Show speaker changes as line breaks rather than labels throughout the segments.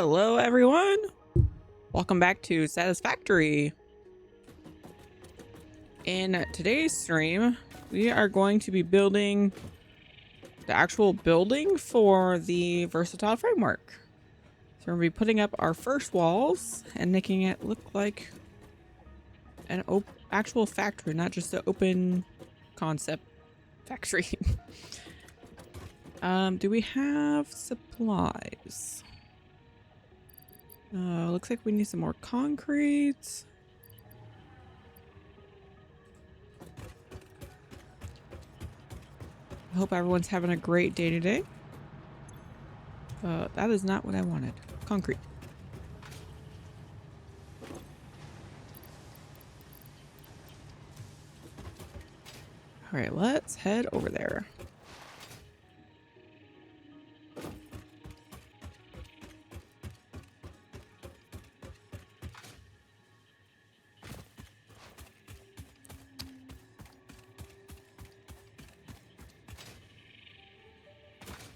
Hello, everyone. Welcome back to Satisfactory. In today's stream, we are going to be building the actual building for the versatile framework. So we're going to be putting up our first walls and making it look like an actual factory, not just an open concept factory. Do we have supplies? Looks like we need some more concrete. I hope everyone's having a great day today. That is not what I wanted. Concrete. All right, let's head over there.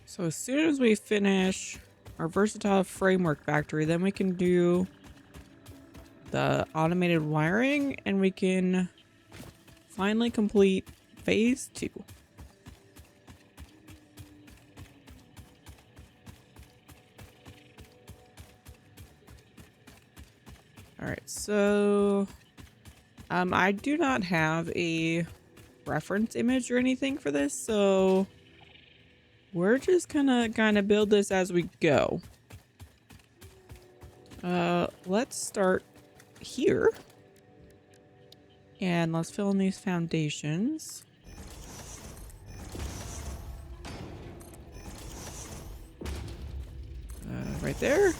So as soon as we finish our versatile framework factory, then we can do the automated wiring and we can finally complete phase 2. All right, so I do not have a reference image or anything for this, so we're just gonna kind of build this as we go. Let's start here. And let's fill in these foundations. Right there.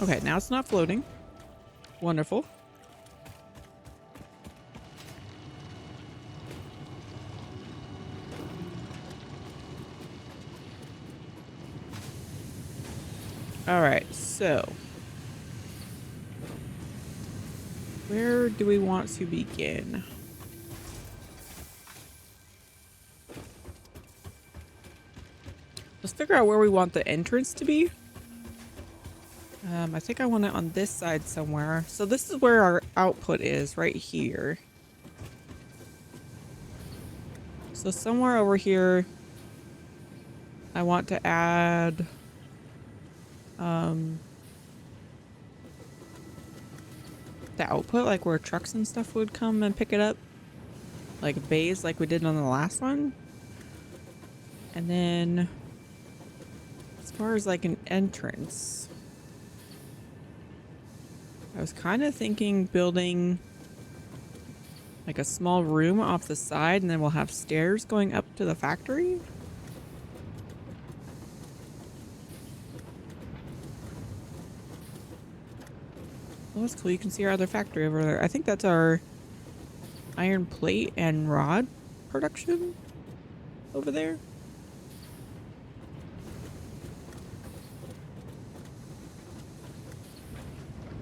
Okay, now it's not floating. Wonderful. All right, so where do we want to begin? Let's figure out where we want the entrance to be. I think I want it on this side somewhere. So this is where our output is, right here. So somewhere over here, I want to add the output, like where trucks and stuff would come and pick it up, like bays like we did on the last one. And then as far as like an entrance, I was kind of thinking building like a small room off the side, and then we'll have stairs going up to the factory. Well, that's cool. You can see our other factory over there. I think that's our iron plate and rod production over there.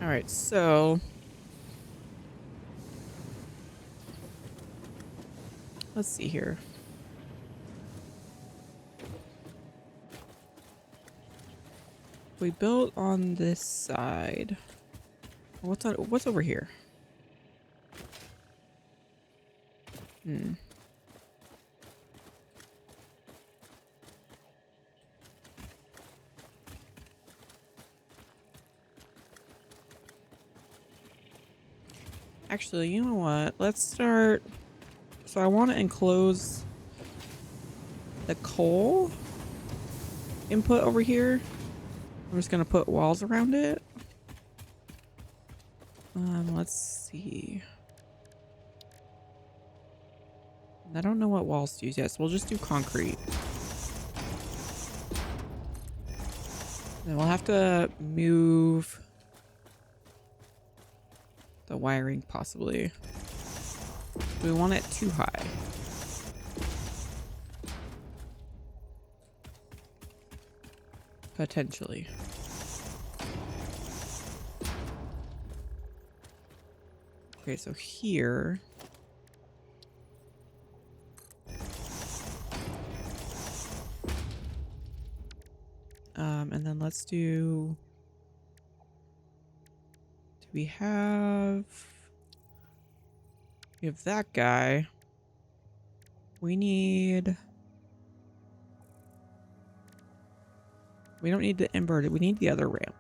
All right, so let's see here. We built on this side. What's over here? Actually, you know what? Let's start. So I want to enclose the coal input over here. I'm just gonna put walls around it. Let's see. I don't know what walls to use yet, so we'll just do concrete. Then we'll have to move the wiring possibly. Do we want it too high? Potentially. Okay, so here And then let's do we have that guy. We don't need the inverted, we need the other ramp.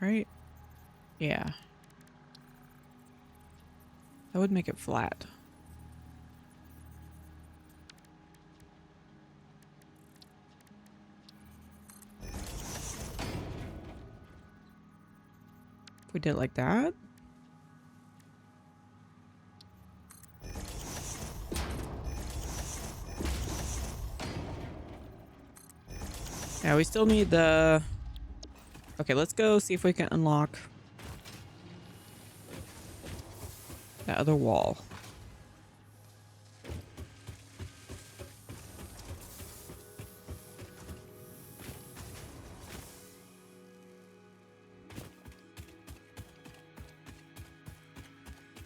Right? Yeah. That would make it flat. If we did it like that. Yeah, we still need the... Okay, let's go see if we can unlock that other wall.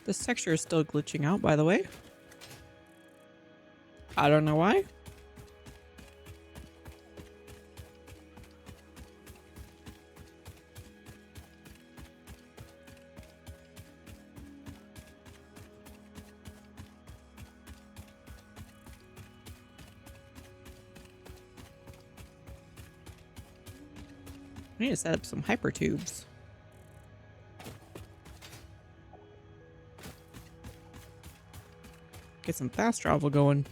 This texture is still glitching out, by the way. I don't know why. I need to set up some hyper tubes. Get some fast travel going.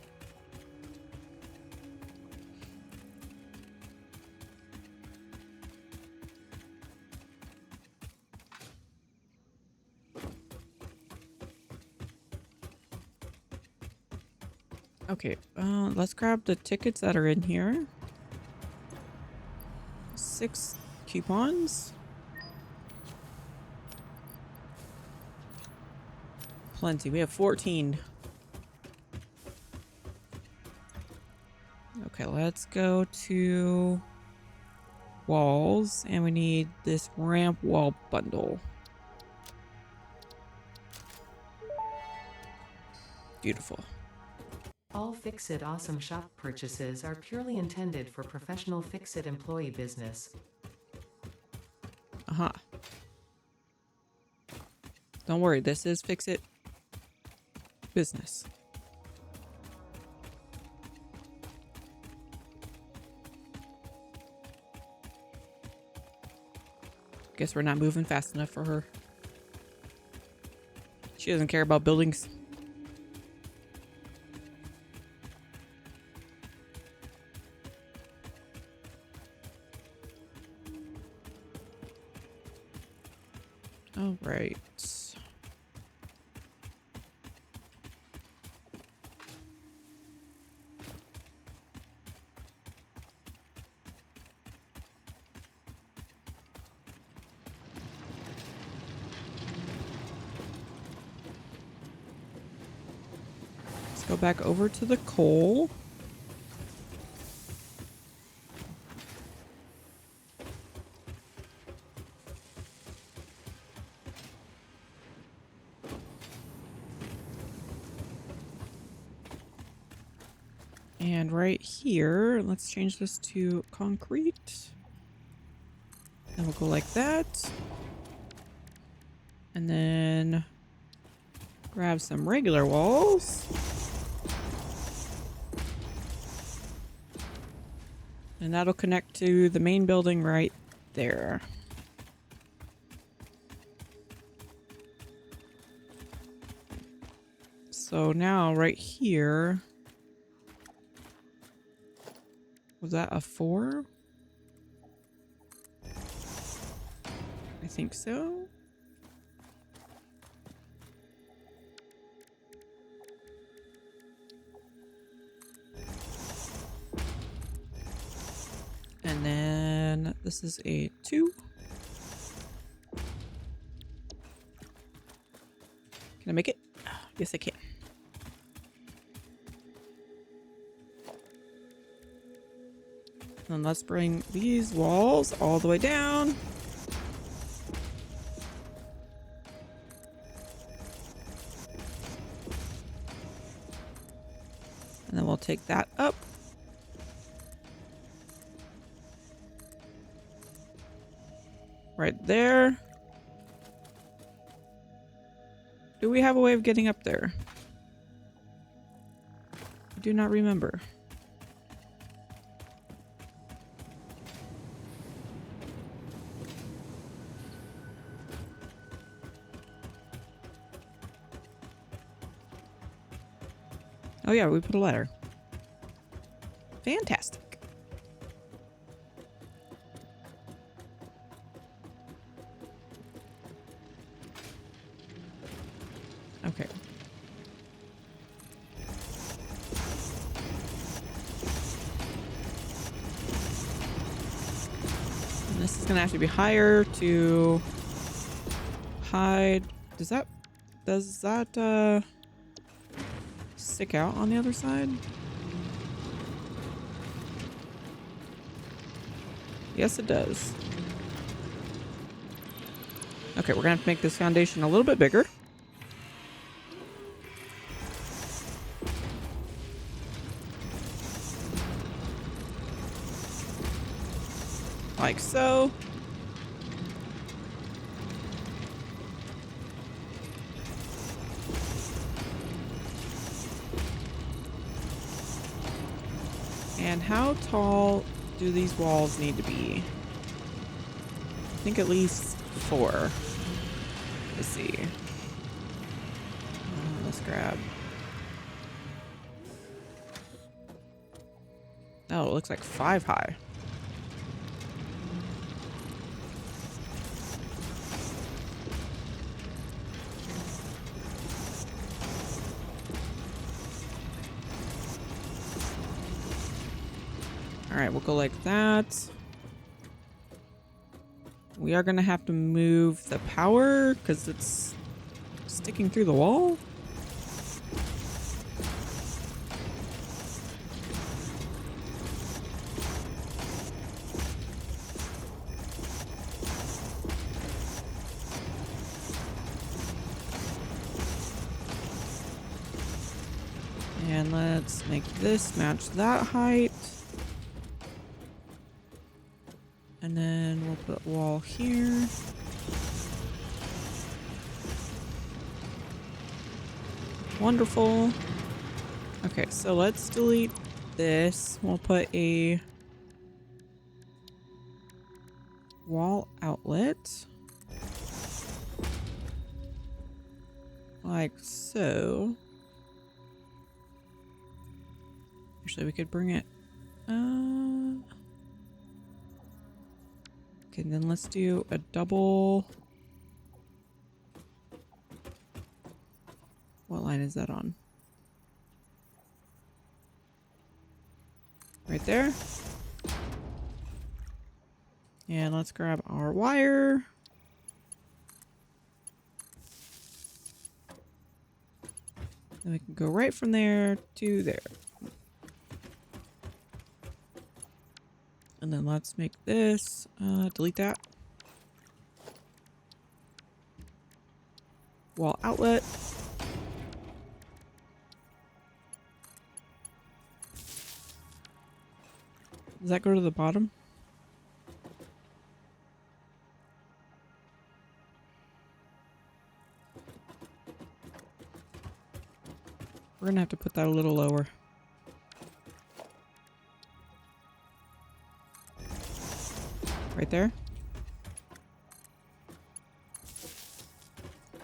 Okay, let's grab the tickets that are in here. 6 coupons. Plenty. We have 14. Okay, let's go to walls, and we need this ramp wall bundle. Beautiful.
All Fix-It Awesome Shop purchases are purely intended for professional Fix-It employee business.
Uh-huh. Don't worry, this is Fix-It business. Guess we're not moving fast enough for her. She doesn't care about buildings. All right. Let's go back over to the coal. And right here, let's change this to concrete. And we'll go like that. And then grab some regular walls. And that'll connect to the main building right there. So now right here, was that a 4? I think so. And then this is a 2. Can I make it? Yes, I can. And let's bring these walls all the way down. I'll take that up. Right there. Do we have a way of getting up there? I do not remember. Oh yeah, we put a ladder. Fantastic. Okay. And this is gonna have to be higher to hide. Does that stick out on the other side? Yes, it does. Okay, we're gonna have to make this foundation a little bit bigger. Like so. And how tall do these walls need to be? I think at least 4. Let's see. Let's grab. Oh, it looks like 5 high. All right, we'll go like that. We are gonna have to move the power because it's sticking through the wall. And let's make this match that height. And then we'll put a wall here. Wonderful. Okay, so let's delete this. We'll put a wall outlet. Like so. Actually, we could bring it. Okay, then let's do a double. What line is that on? Right there. And let's grab our wire. And we can go right from there to there. And then let's make this, delete that. Wall outlet. Does that go to the bottom? We're gonna have to put that a little lower. Right there.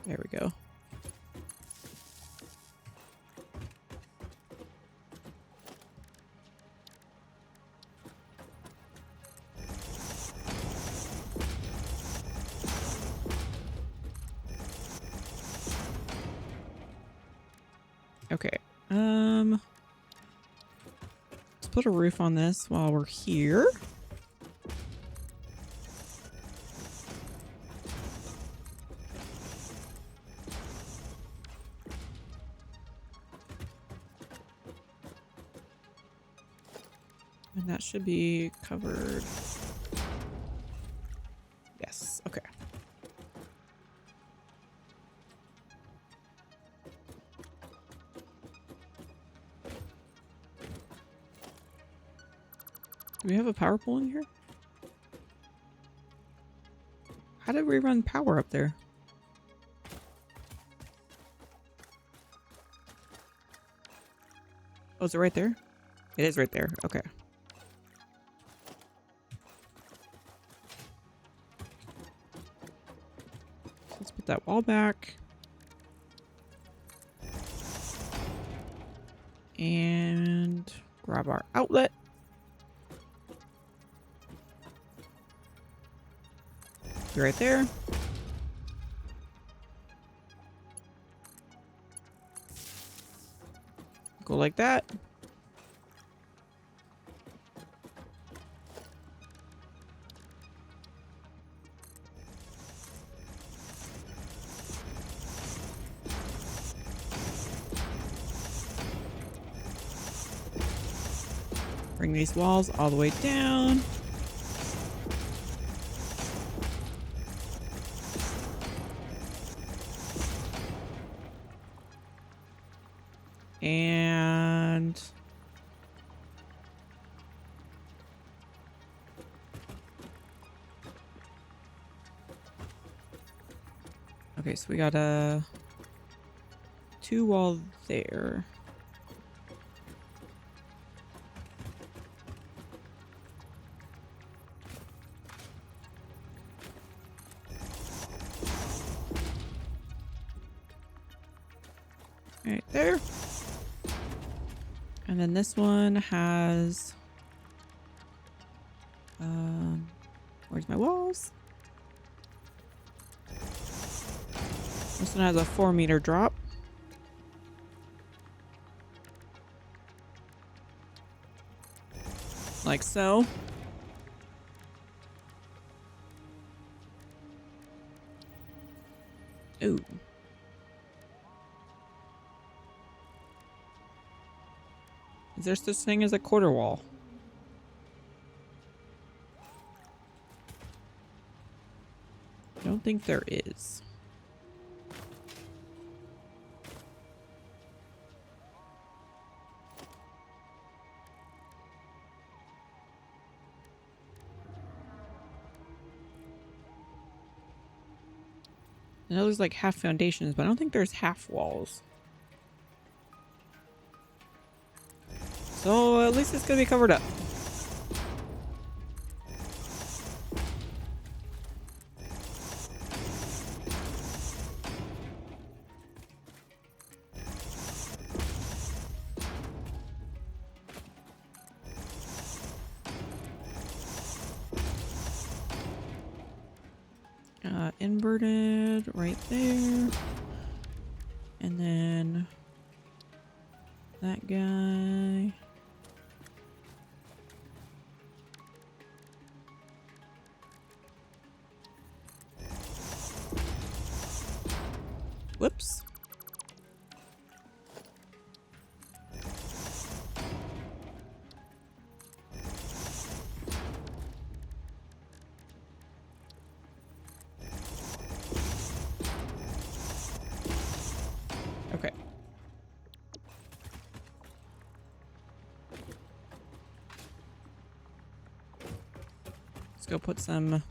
There we go. Okay. Let's put a roof on this while we're here. And that should be covered. Yes, okay. Do we have a power pole in here? How did we run power up there? Oh, is it right there? It is right there. Okay. So let's put that wall back. And grab our outlet. Be right there. Go like that. Bring these walls all the way down. And okay, so we got a 2 wall there. Right there. And then this one has where's my walls? This one has a 4-meter drop. Like so. Ooh. Is there such thing as a quarter wall? I don't think there is. I know there's like half foundations, but I don't think there's half walls. So at least it's gonna be covered up. Inverted right there. And then that guy. Whoops. Okay. Let's go put some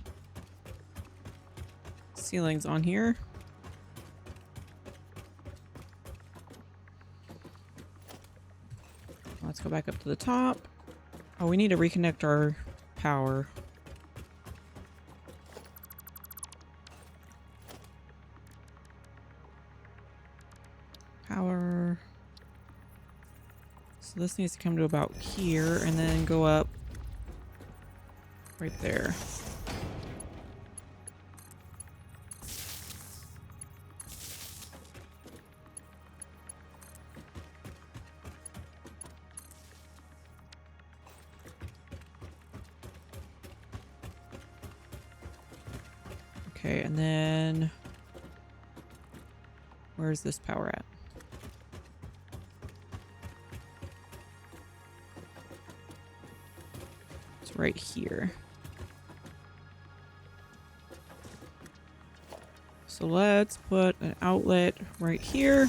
ceilings on here. Let's go back up to the top. Oh, we need to reconnect our power. Power. So this needs to come to about here and then go up right there. Okay, and then where's this power at? It's right here. So let's put an outlet right here.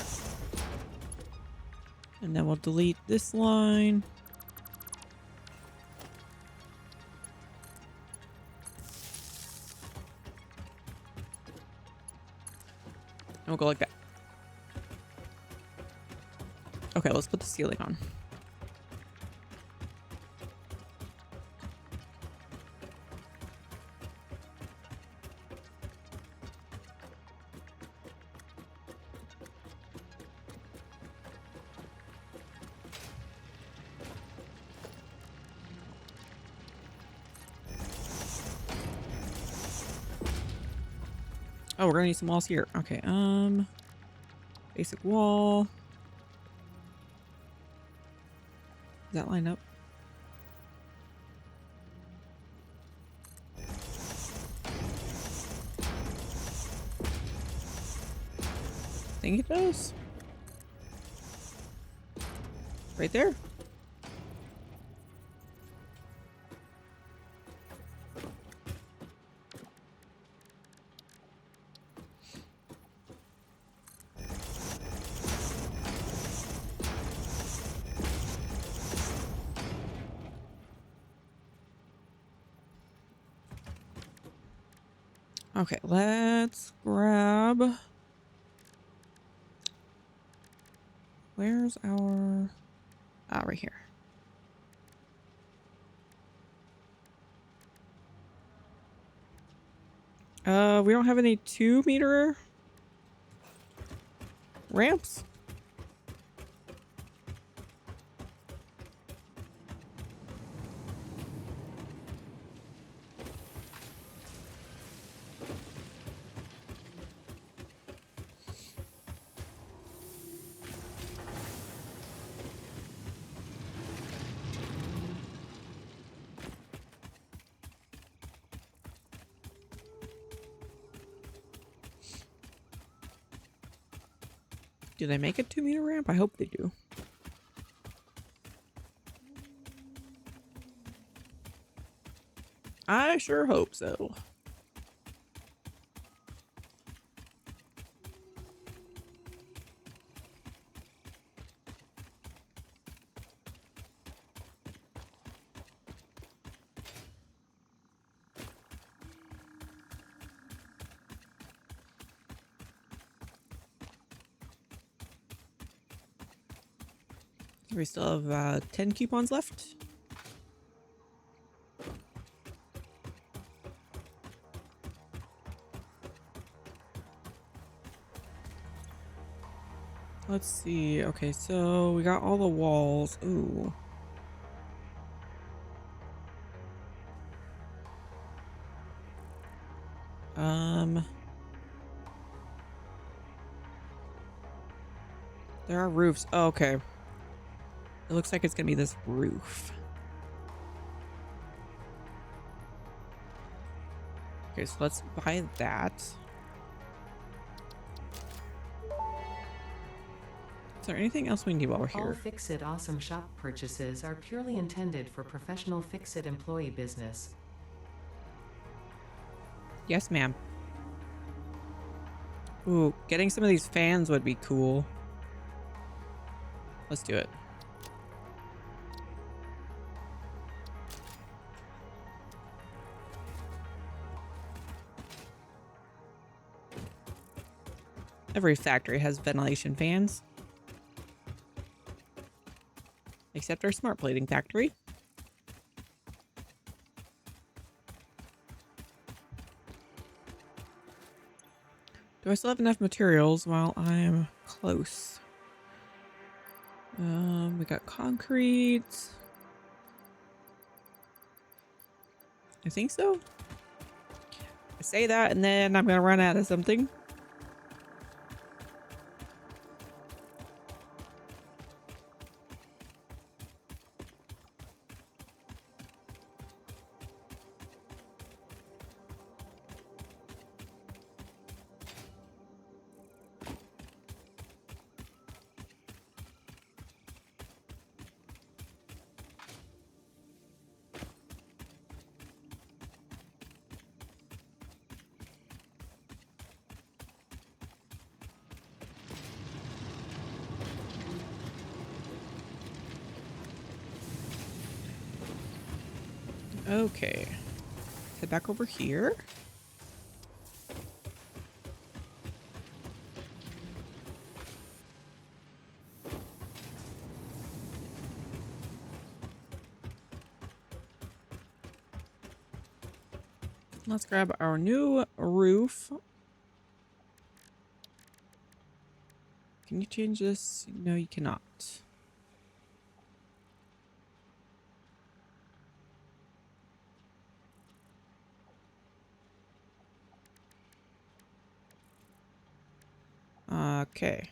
And then we'll delete this line. And we'll go like that. Okay, let's put the ceiling on. Oh, we're gonna need some walls here. Okay, basic wall. Does that line up? I think it does. Right there. Okay, let's grab... Where's our... Ah, right here. We don't have any 2-meter ramps. Do they make a 2-meter ramp? I hope they do. I sure hope so. We still have 10 coupons left. Let's see. Okay, so we got all the walls. Ooh. There are roofs. Oh, okay. It looks like it's gonna be this roof. Okay, so let's buy that. Is there anything else we need while we're
All
here?
Fix-It Awesome Shop purchases are purely intended for professional Fix-It employee business.
Yes, ma'am. Ooh, getting some of these fans would be cool. Let's do it. Every factory has ventilation fans. Except our smart plating factory. Do I still have enough materials while I'm close? We got concrete. I think so. I say that and then I'm gonna run out of something. Okay. Head back over here. Let's grab our new roof. Can you change this? No, you cannot. Okay.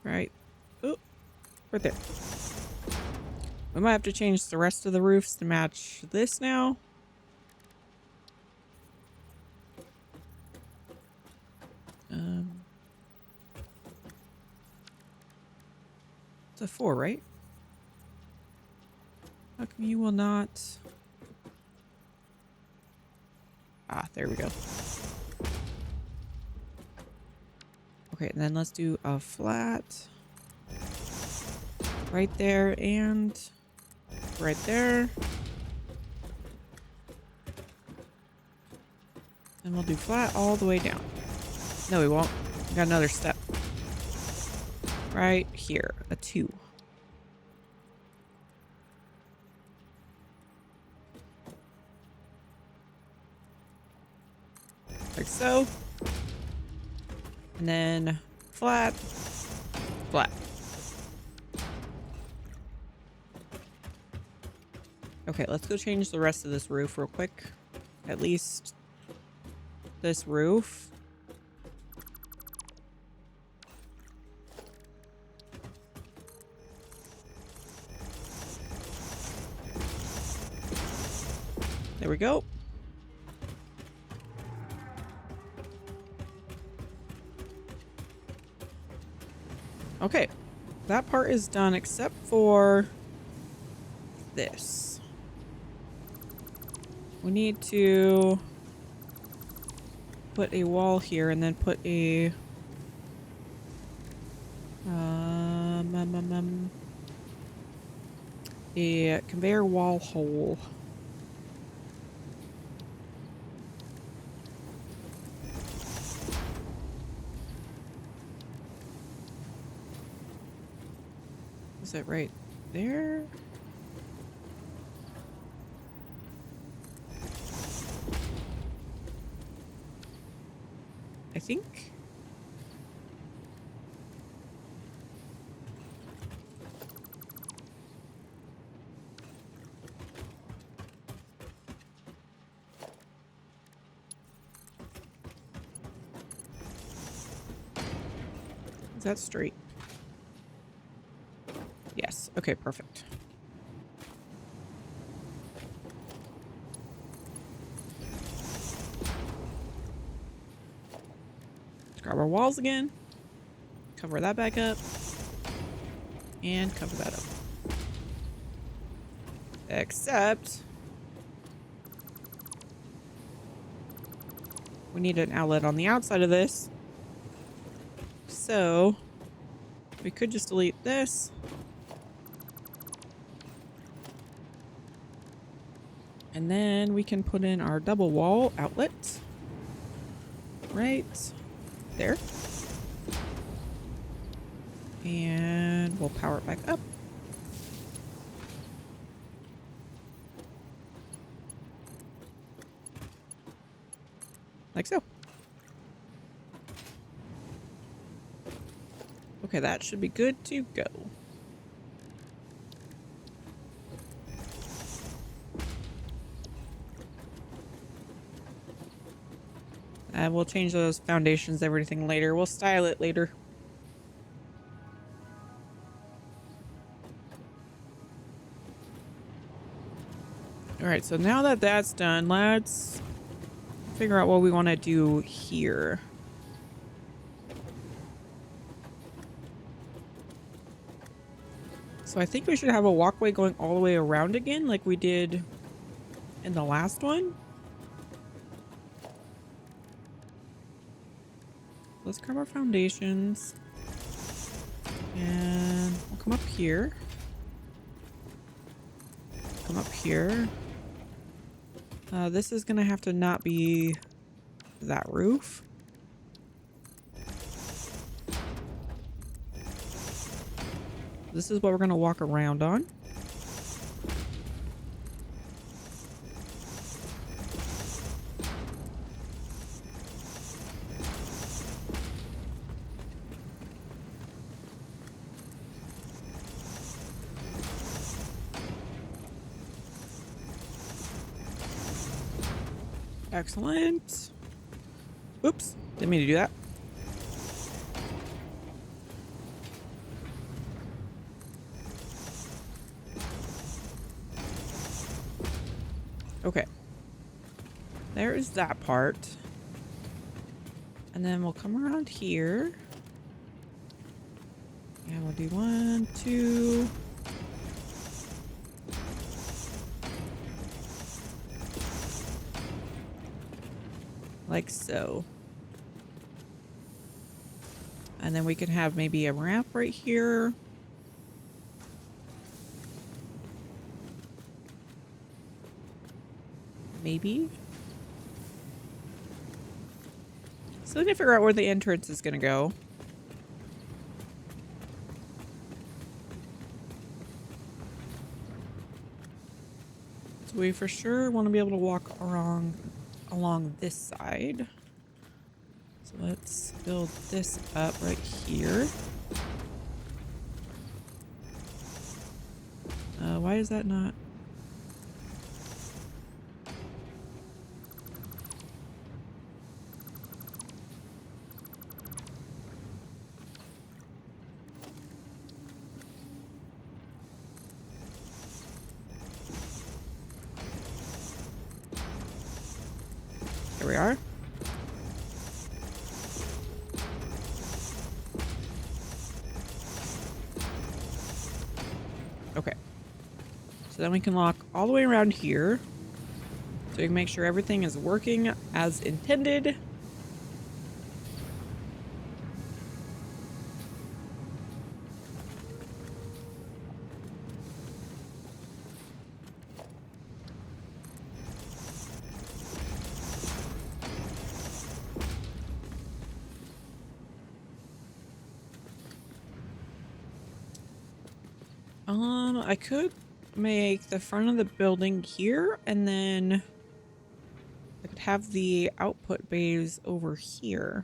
Right. Oh, right there. We might have to change the rest of the roofs to match this now. It's a 4, right? How come you will not? Ah, there we go. Okay, and then let's do a flat. Right there and right there. And we'll do flat all the way down. No, we won't. We got another step. Right here, a 2. Like so. And then flat, flat. Okay, let's go change the rest of this roof real quick. At least this roof. There we go. Okay, that part is done except for this. We need to put a wall here and then put a a conveyor wall hole. Is it right there? I think. Is that straight? Yes. Okay, perfect. Let's grab our walls again. Cover that back up. And cover that up. Except we need an outlet on the outside of this. So we could just delete this. And then we can put in our double wall outlet right there. And we'll power it back up. Like so. Okay, that should be good to go. And we'll change those foundations, everything later. We'll style it later. All right, so now that that's done, let's figure out what we want to do here. So I think we should have a walkway going all the way around again, like we did in the last one. Let's grab our foundations. And we'll come up here. Come up here. This is gonna have to not be that roof. This is what we're going to walk around on. Excellent. Oops, didn't mean to do that. Okay. There is that part. And then we'll come around here. And we'll do 1, 2. Like so. And then we can have maybe a ramp right here. Maybe. So we need to figure out where the entrance is going to go. So we for sure want to be able to walk along this side. So let's build this up right here. Why is that not? Here we are. Okay. So then we can lock all the way around here. So we can make sure everything is working as intended. I could make the front of the building here, and then I could have the output bays over here.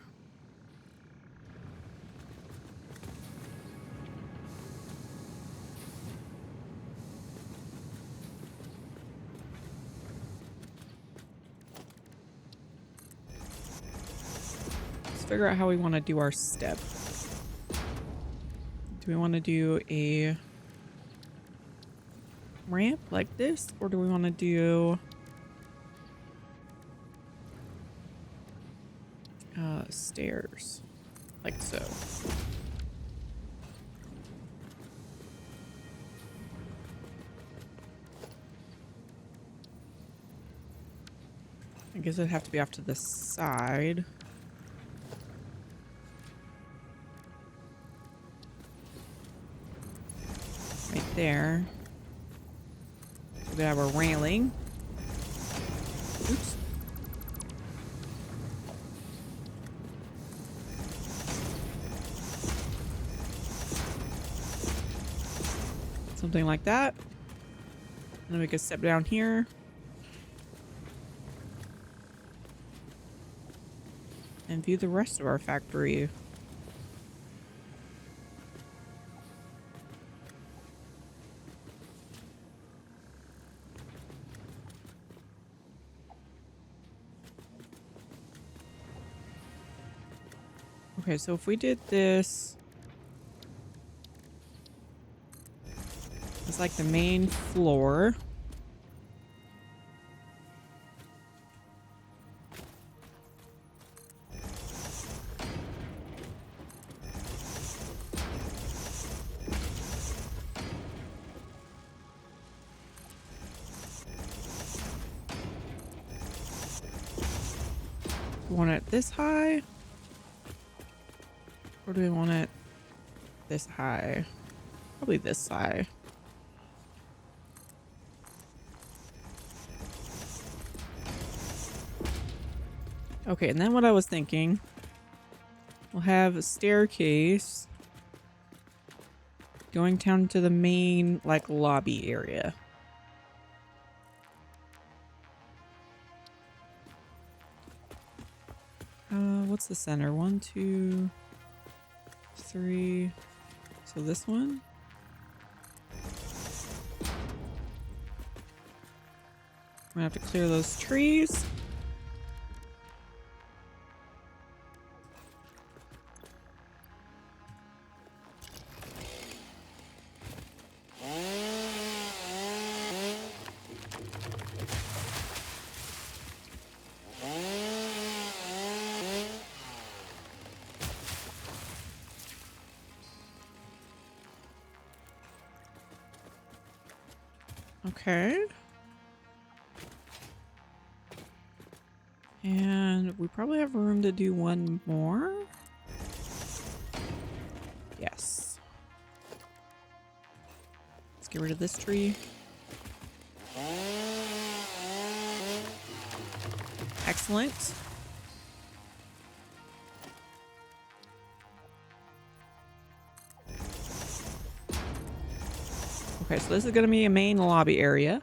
Let's figure out how we want to do our step. Do we want to do a ramp like this, or do we want to do stairs like so? I guess it'd have to be off to the side. Right there. We have a railing. Oops. Something like that. And then we could step down here. And view the rest of our factory. Okay, so if we did this, it's like the main floor. We want it this high? Or do we want it this high? Probably this high. Okay, and then what I was thinking, we'll have a staircase going down to the main, like, lobby area. What's the center? 1, 2, 3. So this one? I'm gonna have to clear those trees. Okay. And we probably have room to do one more. Yes. Let's get rid of this tree. Excellent. Okay, so this is going to be a main lobby area.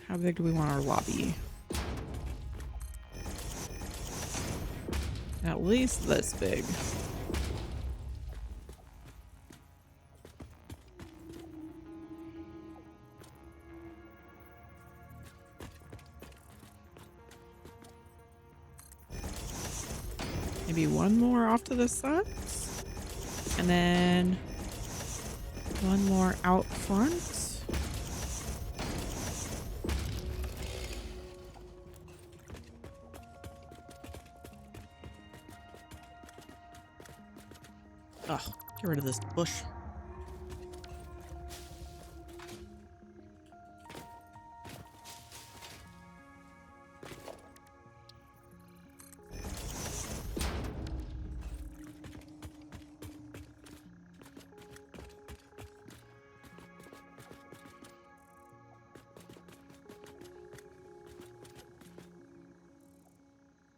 How big do we want our lobby? At least this big. Maybe one more off to the side. And then one more out front. Ugh, get rid of this bush.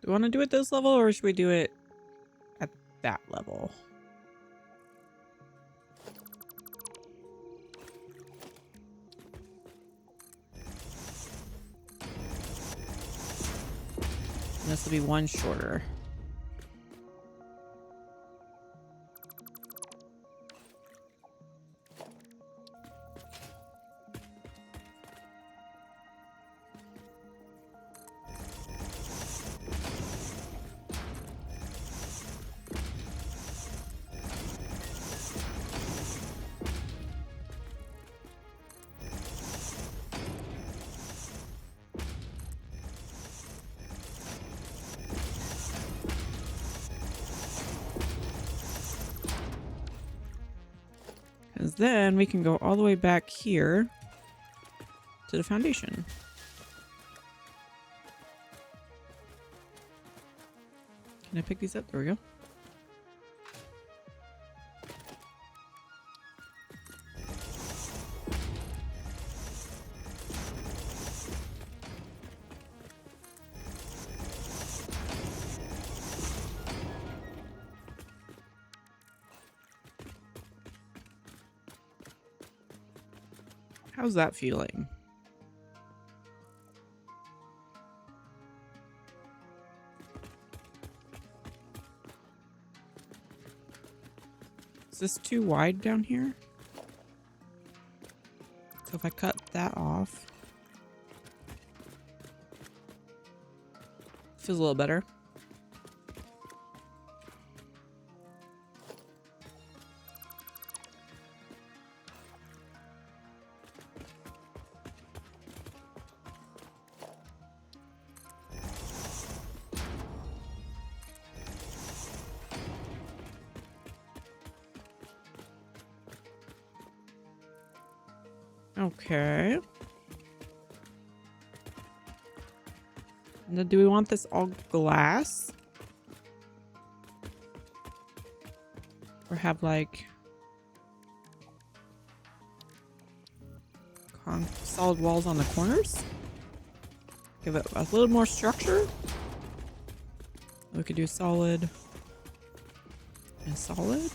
Do we want to do it this level or should we do it at that level? And this will be one shorter. Because then we can go all the way back here to the foundation. Can I pick these up? There we go. How's that feeling? Is this too wide down here? So if I cut that off, feels a little better. Okay. And then do we want this all glass? Or have like solid walls on the corners? Give it a little more structure. We could do solid and solid.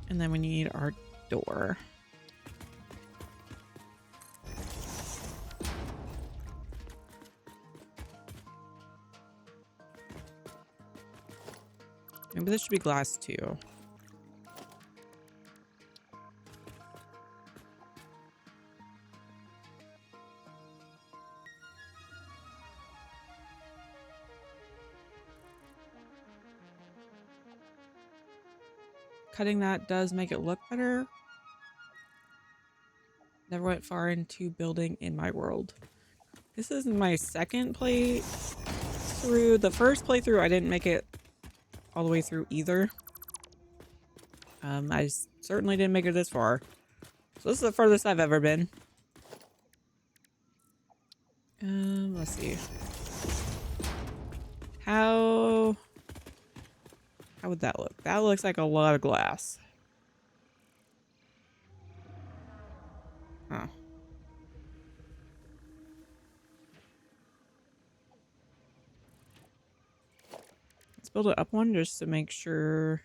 And then we need our door. Maybe this should be glass too. Cutting that does make it look better. Never went far into building in my world. This is my second playthrough. The first playthrough, I didn't make it all the way through either. I certainly didn't make it this far. So this is the furthest I've ever been. Let's see. How would that look? That looks like a lot of glass. Huh. Let's build it up one just to make sure.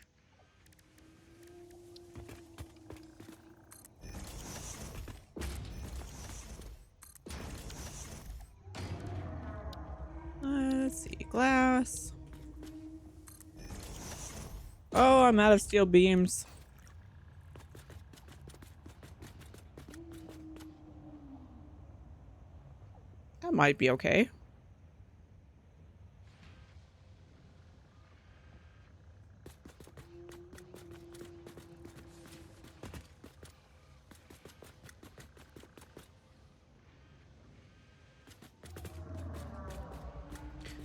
Let's see. Glass. Oh, I'm out of steel beams. That might be okay.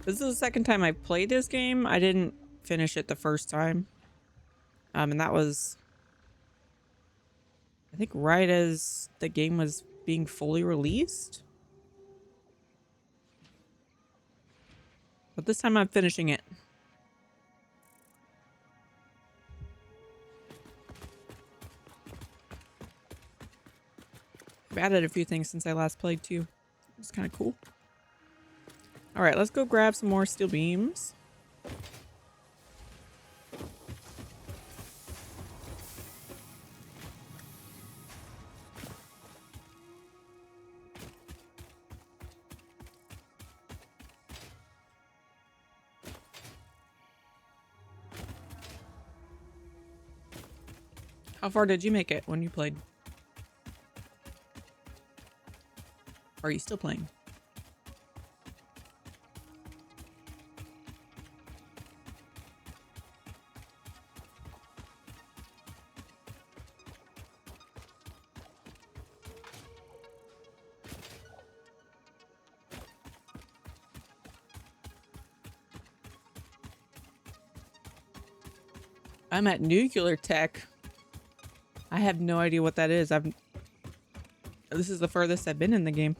This is the second time I played this game. I didn't finish it the first time. And that was, I think, right as the game was being fully released. But this time I'm finishing it. I've added a few things since I last played too. It's kind of cool. All right, let's go grab some more steel beams. How far did you make it when you played? Or are you still playing? I'm at nuclear tech. I have no idea what that is. This is the furthest I've been in the game.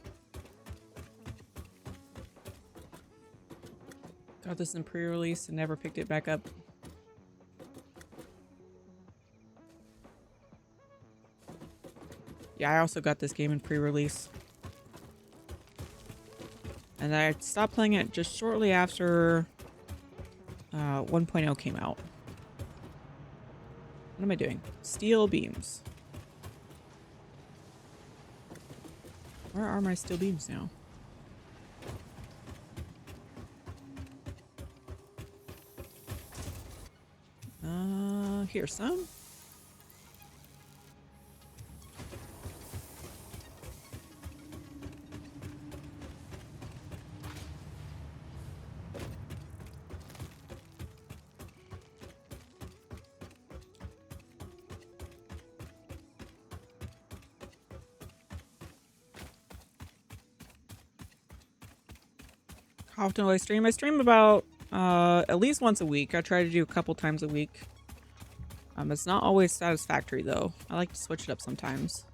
Got this in pre-release and never picked it back up. Yeah, I also got this game in pre-release. And I stopped playing it just shortly after 1.0 came out. What am I doing? Steel beams. Where are my steel beams now? Here's some. How often do I stream? I stream about at least once a week. I try to do a couple times a week. It's not always satisfactory though. I like to switch it up sometimes.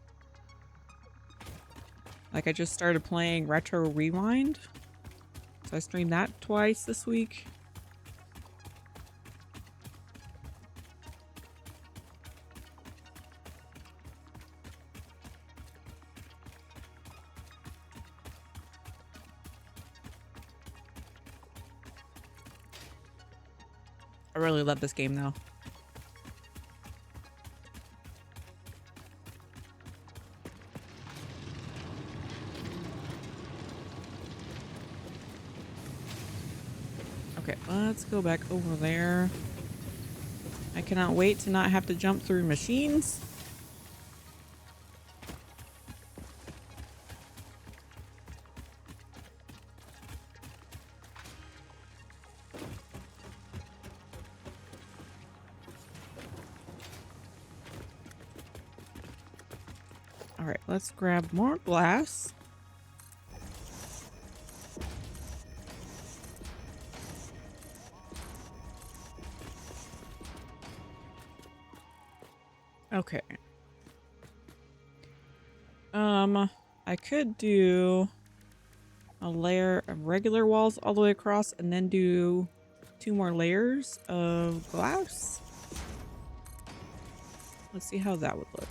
Like I just started playing Retro Rewind. So I streamed that twice this week. I really love this game though. Okay, let's go back over there. I cannot wait to not have to jump through machines. All right, let's grab more glass. Okay. I could do a layer of regular walls all the way across and then do 2 more layers of glass. Let's see how that would look.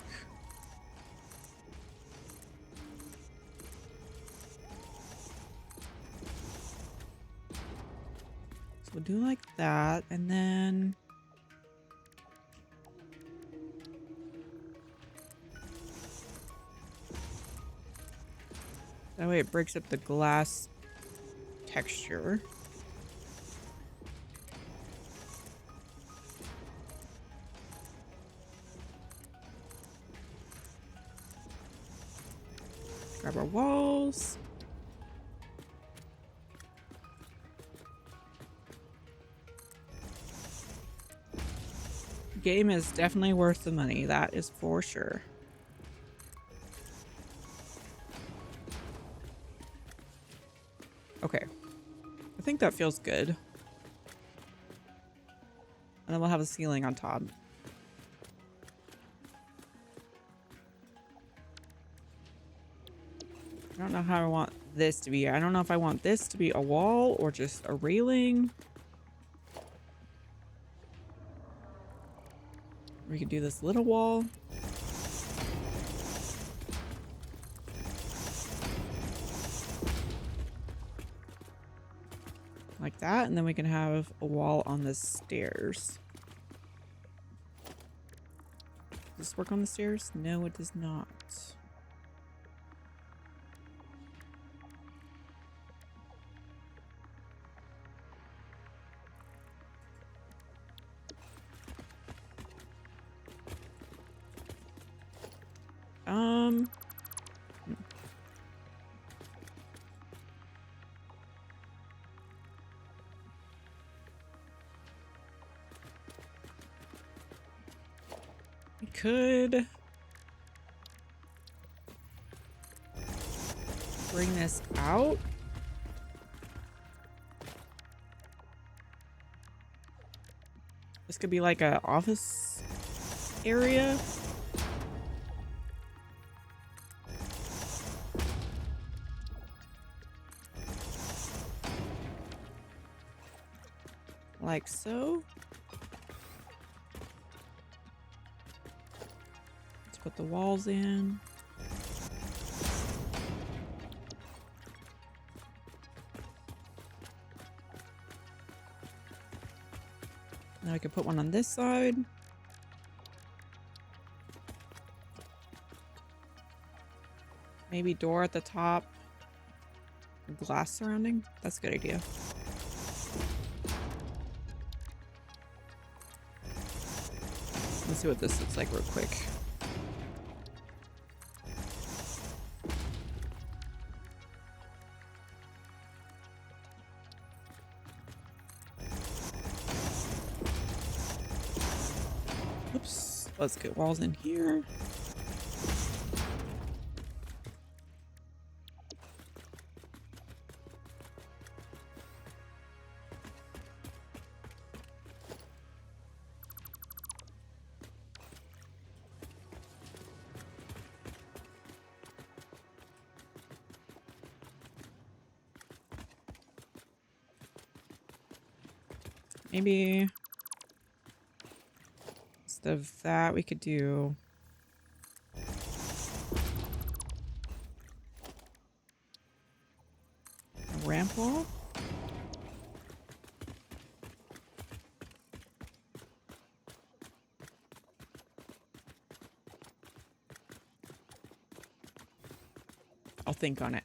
So we'll do like that, and then that way it breaks up the glass texture. Grab our walls. Game is definitely worth the money, that is for sure. Okay. I think that feels good. And then we'll have a ceiling on top. I don't know how I want this to be. I don't know if I want this to be a wall or just a railing. We could do this little wall. Like that, and then we can have a wall on the stairs. Does this work on the stairs? No, it does not. We could bring this out. This could be like a office area. Like so. Let's put the walls in. Now I could put one on this side. Maybe door at the top. Glass surrounding. That's a good idea. Let's see what this looks like real quick. Oops. Let's get walls in here. Maybe instead of that, we could do a ramp wall. I'll think on it.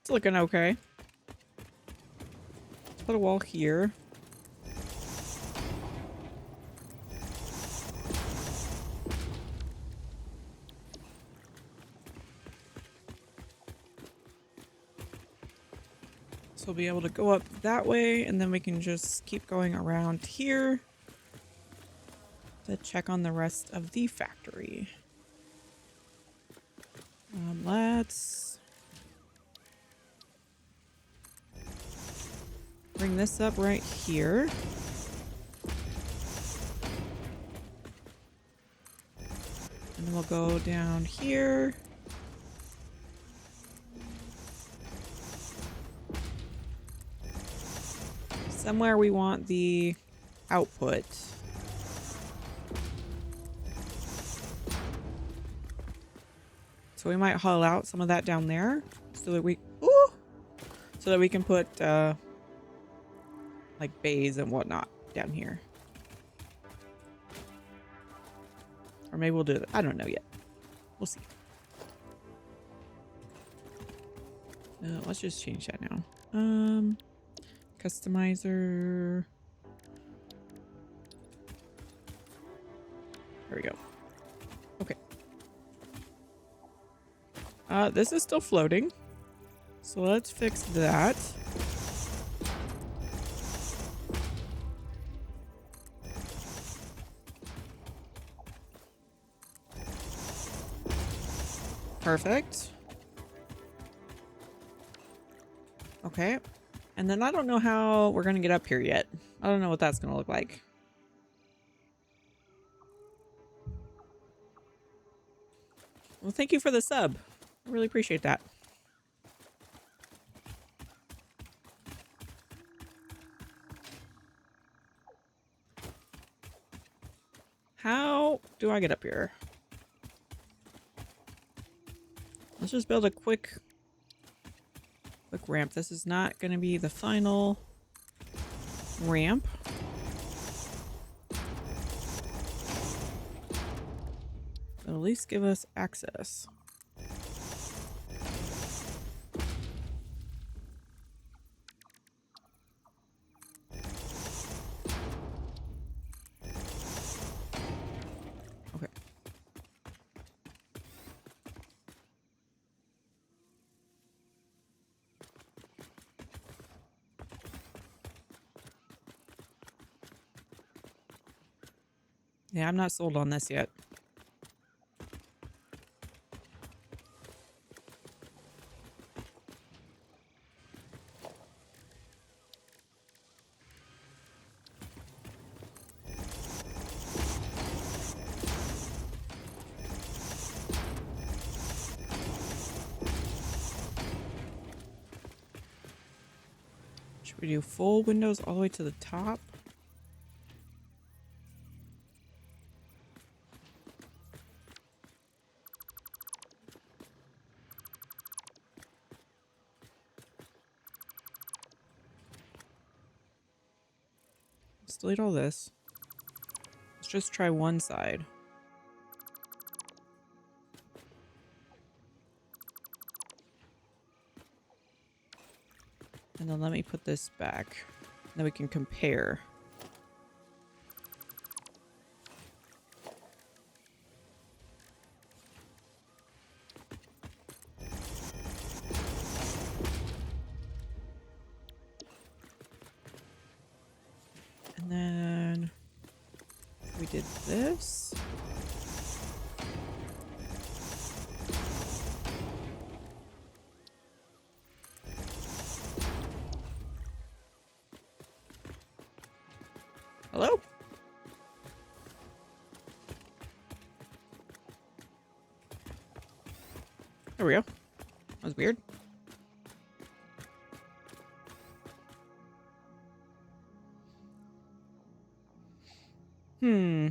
It's looking okay. Let's put a wall here. So we'll be able to go up that way, and then we can just keep going around here to check on the rest of the factory. Let's bring this up right here. And then we'll go down here. Somewhere we want the output. So we might haul out some of that down there so that we can put like bays and whatnot down here. Or maybe we'll do that. I don't know yet. We'll see. Let's just change that now. Customizer. There we go. Okay. This is still floating. So let's fix that. Perfect. Okay. And then I don't know how we're going to get up here yet. I don't know what that's going to look like. Well, thank you for the sub. I really appreciate that. How do I get up here? Let's just build a quick ramp. This is not going to be the final ramp. But at least give us access. Okay. Yeah, I'm not sold on this yet. Should we do full windows all the way to the top? Let's delete all this. Let's just try one side. And then let me put this back. Then we can compare. And then we did this. There we go. That was weird. Hmm.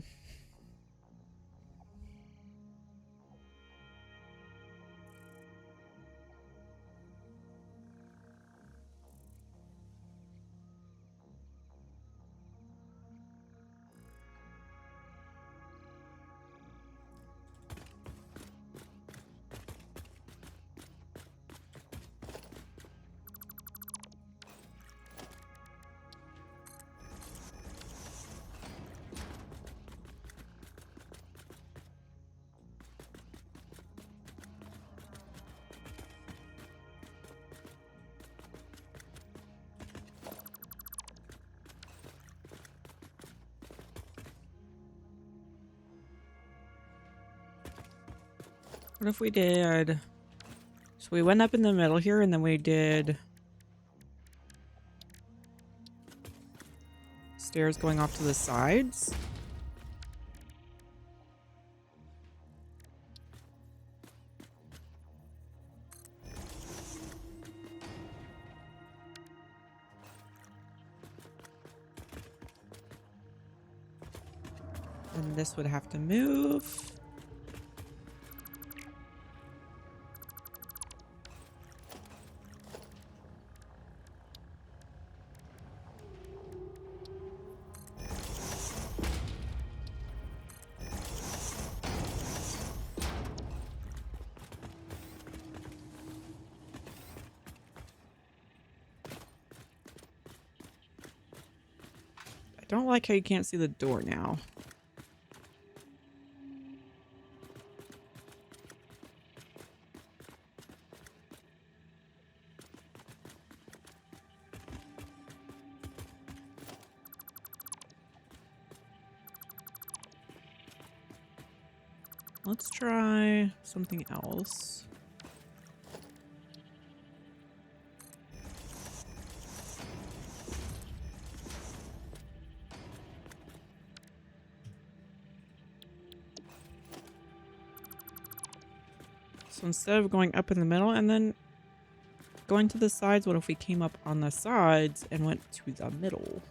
What if we did... So we went up in the middle here, and then we did... stairs going off to the sides. And this would have to move. I don't like how you can't see the door now. Let's try something else. So instead of going up in the middle and then going to the sides, what if we came up on the sides and went to the middle?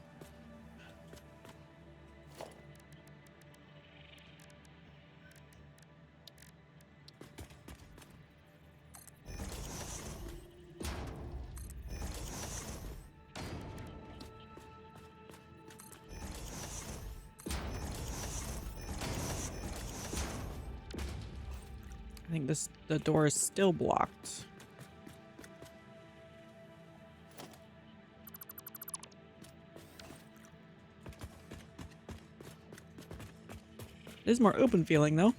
I think the door is still blocked. It is more open feeling though.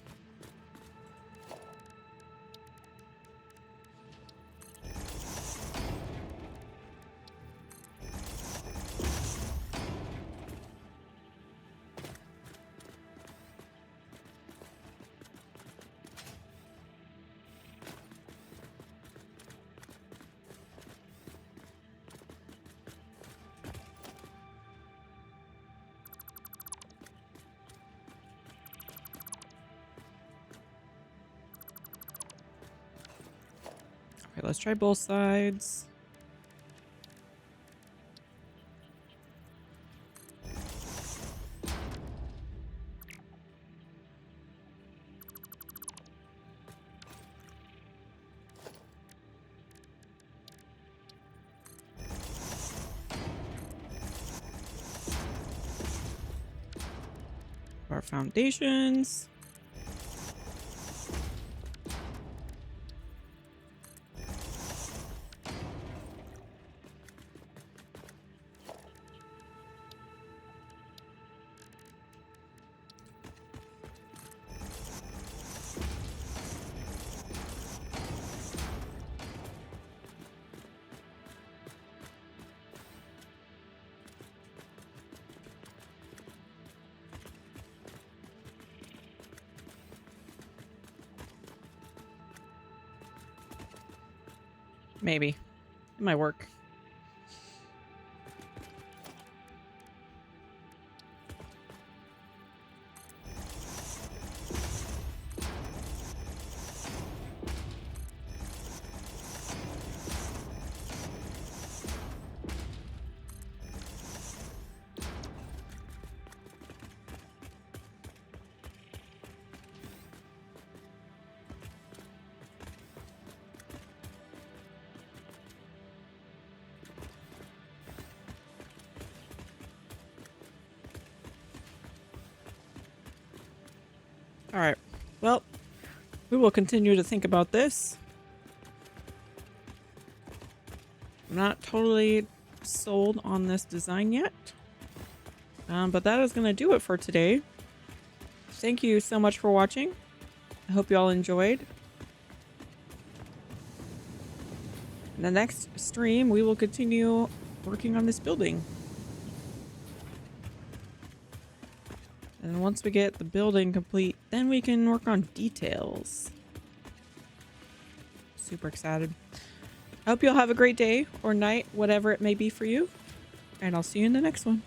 Okay, let's try both sides. Our foundations. Maybe. It might work. All right. Well, we will continue to think about this. I'm not totally sold on this design yet. But that is going to do it for today. Thank you so much for watching. I hope you all enjoyed. In the next stream, we will continue working on this building. And once we get the building complete, then we can work on details. Super excited. I hope you all have a great day or night, whatever it may be for you. And I'll see you in the next one.